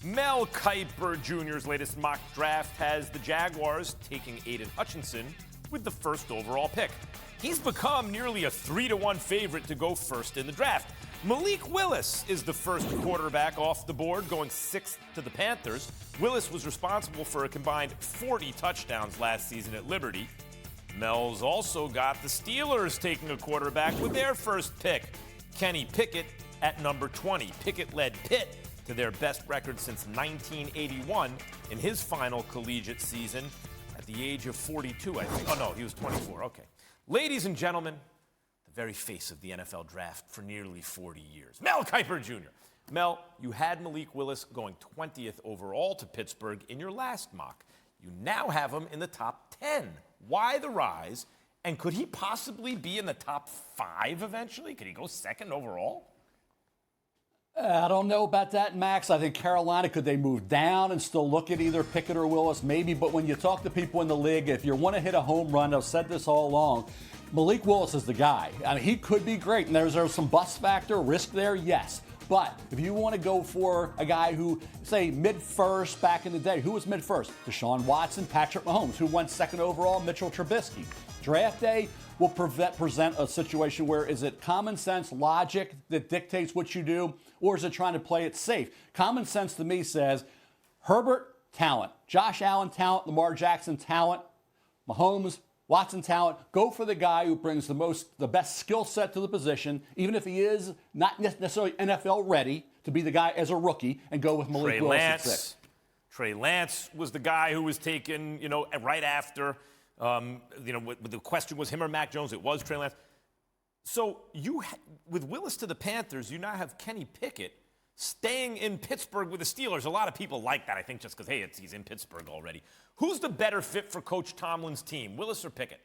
Mel Kiper Jr.'s latest mock draft has the Jaguars taking Aiden Hutchinson with the first overall pick. He's become nearly a 3-1 favorite to go first in the draft. Malik Willis is the first quarterback off the board, going sixth to the Panthers. Willis was responsible for a combined 40 touchdowns last season at Liberty. Mel's also got the Steelers taking a quarterback with their first pick, Kenny Pickett at number 20. Pickett led Pitt to their best record since 1981 in his final collegiate season at the age of 42, I think. Oh, no, he was 24. Okay. Ladies and gentlemen, the very face of the NFL draft for nearly 40 years, Mel Kiper Jr. Mel, you had Malik Willis going 20th overall to Pittsburgh in your last mock. You now have him in the top 10. Why the rise? And could he possibly be in the top 5 eventually? Could he go second overall? I don't know about that, Max. I think Carolina, could they move down and still look at either Pickett or Willis? Maybe, but when you talk to people in the league, if you want to hit a home run, I've said this all along, Malik Willis is the guy. I mean, he could be great, and there's some bust factor, risk there, yes. But if you want to go for a guy who, say, mid-first back in the day, who was mid-first? Deshaun Watson, Patrick Mahomes, who went second overall, Mitchell Trubisky. Draft day will present a situation where is it common sense, logic that dictates what you do, or is it trying to play it safe? Common sense to me says Herbert, talent. Josh Allen, talent. Lamar Jackson, talent. Mahomes, Watson, talent. Go for the guy who brings the best skill set to the position, even if he is not necessarily NFL ready to be the guy as a rookie, and go with Malik Willis at 6. Trey Lance was the guy who was taken, right after. The question was him or Mac Jones. It was Trey Lance. So with Willis to the Panthers, you now have Kenny Pickett staying in Pittsburgh with the Steelers. A lot of people like that, I think, just because, hey, he's in Pittsburgh already. Who's the better fit for Coach Tomlin's team, Willis or Pickett?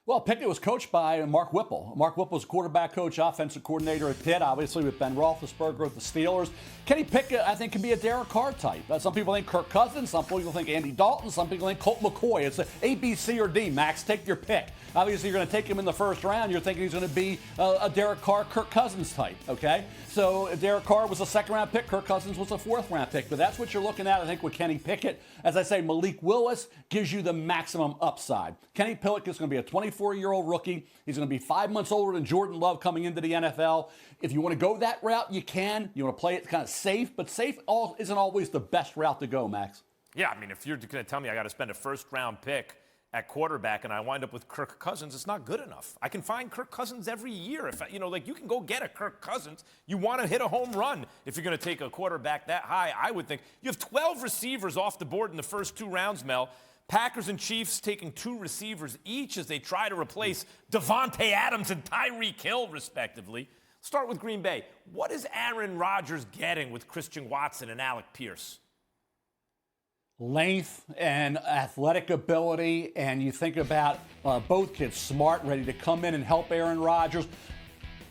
Well, Pickett was coached by Mark Whipple. Mark Whipple was quarterback coach, offensive coordinator at Pitt, obviously with Ben Roethlisberger with the Steelers. Kenny Pickett, I think, can be a Derek Carr type. Some people think Kirk Cousins, some people think Andy Dalton, some people think Colt McCoy. It's A, B, C, or D. Max, take your pick. Obviously, you're going to take him in the first round. You're thinking he's going to be a Derek Carr, Kirk Cousins type, okay? So Derek Carr was a second-round pick. Kirk Cousins was a fourth-round pick. But that's what you're looking at, I think, with Kenny Pickett. As I say, Malik Willis gives you the maximum upside. Kenny Pickett is going to be a 24-year-old rookie. He's going to be 5 months older than Jordan Love coming into the NFL. If you want to go that route, you can. You want to play it kind of safe, but safe isn't always the best route to go, Max. Yeah, I mean, if you're going to tell me I got to spend a first-round pick at quarterback and I wind up with Kirk Cousins, it's not good enough. I can find Kirk Cousins every year. If you can go get a Kirk Cousins. You want to hit a home run if you're going to take a quarterback that high, I would think. You have 12 receivers off the board in the first 2 rounds, Mel. Packers and Chiefs taking 2 receivers each as they try to replace Devontae Adams and Tyreek Hill, respectively. Start with Green Bay. What is Aaron Rodgers getting with Christian Watson and Alec Pierce? Length and athletic ability, and you think about both kids, smart, ready to come in and help Aaron Rodgers.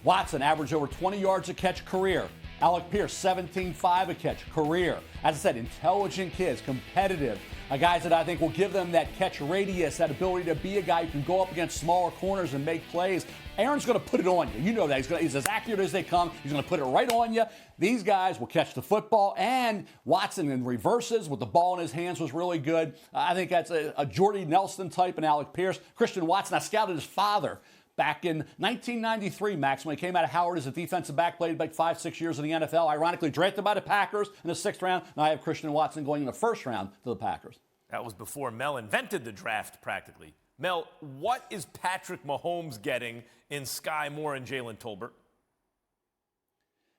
Watson averaged over 20 yards a catch career. Alec Pierce, 17.5 a catch career. As I said, intelligent kids, competitive, guys that I think will give them that catch radius, that ability to be a guy who can go up against smaller corners and make plays. Aaron's going to put it on you. You know that. He's as accurate as they come. He's going to put it right on you. These guys will catch the football, and Watson in reverses with the ball in his hands was really good. I think that's a Jordy Nelson type and Alec Pierce. Christian Watson, I scouted his father back in 1993, Max, when he came out of Howard as a defensive back, played like 5-6 years in the NFL. Ironically, drafted by the Packers in the 6th round. Now I have Christian Watson going in the 1st round to the Packers. That was before Mel invented the draft, practically. Mel, what is Patrick Mahomes getting in Sky Moore and Jalen Tolbert?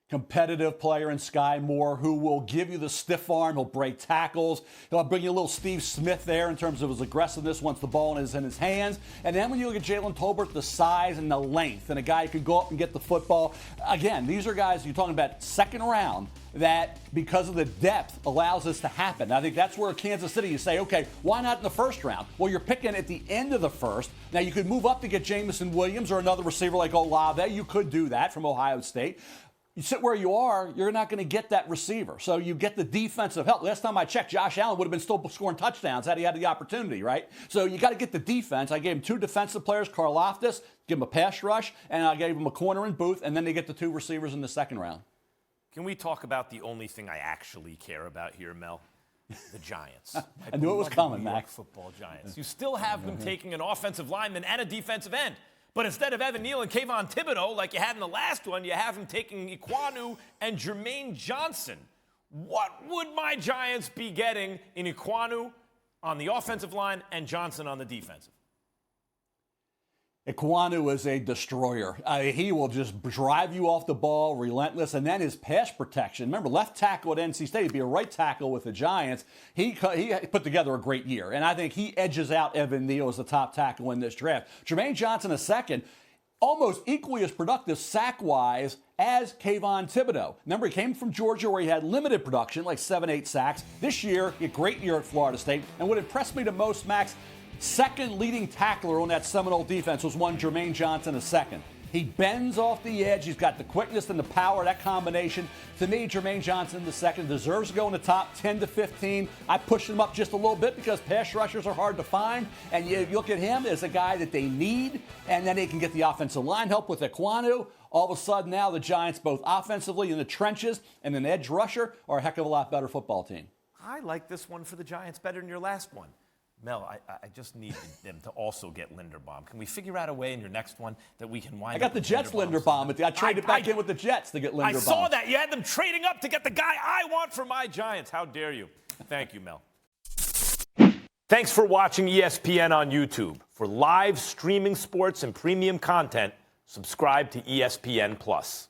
Competitive player in Sky Moore who will give you the stiff arm. He'll break tackles. He'll bring you a little Steve Smith there in terms of his aggressiveness once the ball is in his hands. And then when you look at Jalen Tolbert, the size and the length, and a guy who can go up and get the football. Again, these are guys you're talking about 2nd round that, because of the depth, allows this to happen. I think that's where Kansas City, you say, okay, why not in the 1st round? Well, you're picking at the end of the 1st. Now, you could move up to get Jamison Williams or another receiver like Olave. You could do that from Ohio State. You sit where you are, you're not going to get that receiver. So you get the defensive help. Last time I checked, Josh Allen would have been still scoring touchdowns had he had the opportunity, right? So you got to get the defense. I gave him 2 defensive players, Karlaftis, give him a pass rush, and I gave him a corner in Booth, and then they get the 2 receivers in the 2nd round. Can we talk about the only thing I actually care about here, Mel? The Giants. I knew it was coming, New York Max. Football Giants. You still have them taking an offensive lineman and a defensive end. But instead of Evan Neal and Kayvon Thibodeau, like you had in the last one, you have them taking Ekwonu and Jermaine Johnson. What would my Giants be getting in Ekwonu on the offensive line and Johnson on the defensive? Ekwonu is a destroyer. He will just drive you off the ball, relentless, and then his pass protection. Remember, left tackle at NC State, he'd be a right tackle with the Giants. He put together a great year, and I think he edges out Evan Neal as the top tackle in this draft. Jermaine Johnson, a second, almost equally as productive sack-wise as Kayvon Thibodeau. Remember, he came from Georgia where he had limited production, like 7-8 sacks. This year, a great year at Florida State. And what impressed me the most, Max, second leading tackler on that Seminole defense was one Jermaine Johnson, a second. He bends off the edge. He's got the quickness and the power, that combination. To me, Jermaine Johnson, the second, deserves to go in the top 10 to 15. I pushed him up just a little bit because pass rushers are hard to find. And you look at him as a guy that they need, and then they can get the offensive line help with Ekwonu. All of a sudden now the Giants, both offensively in the trenches and an edge rusher, are a heck of a lot better football team. I like this one for the Giants better than your last one. Mel, I just need them to also get Linderbaum. Can we figure out a way in your next one that we can wind up? I got the Jets Linderbaum. I traded back in with the Jets to get Linderbaum. I saw that. You had them trading up to get the guy I want for my Giants. How dare you? Thank you, Mel. Thanks for watching ESPN on YouTube. For live streaming sports and premium content, subscribe to ESPN+.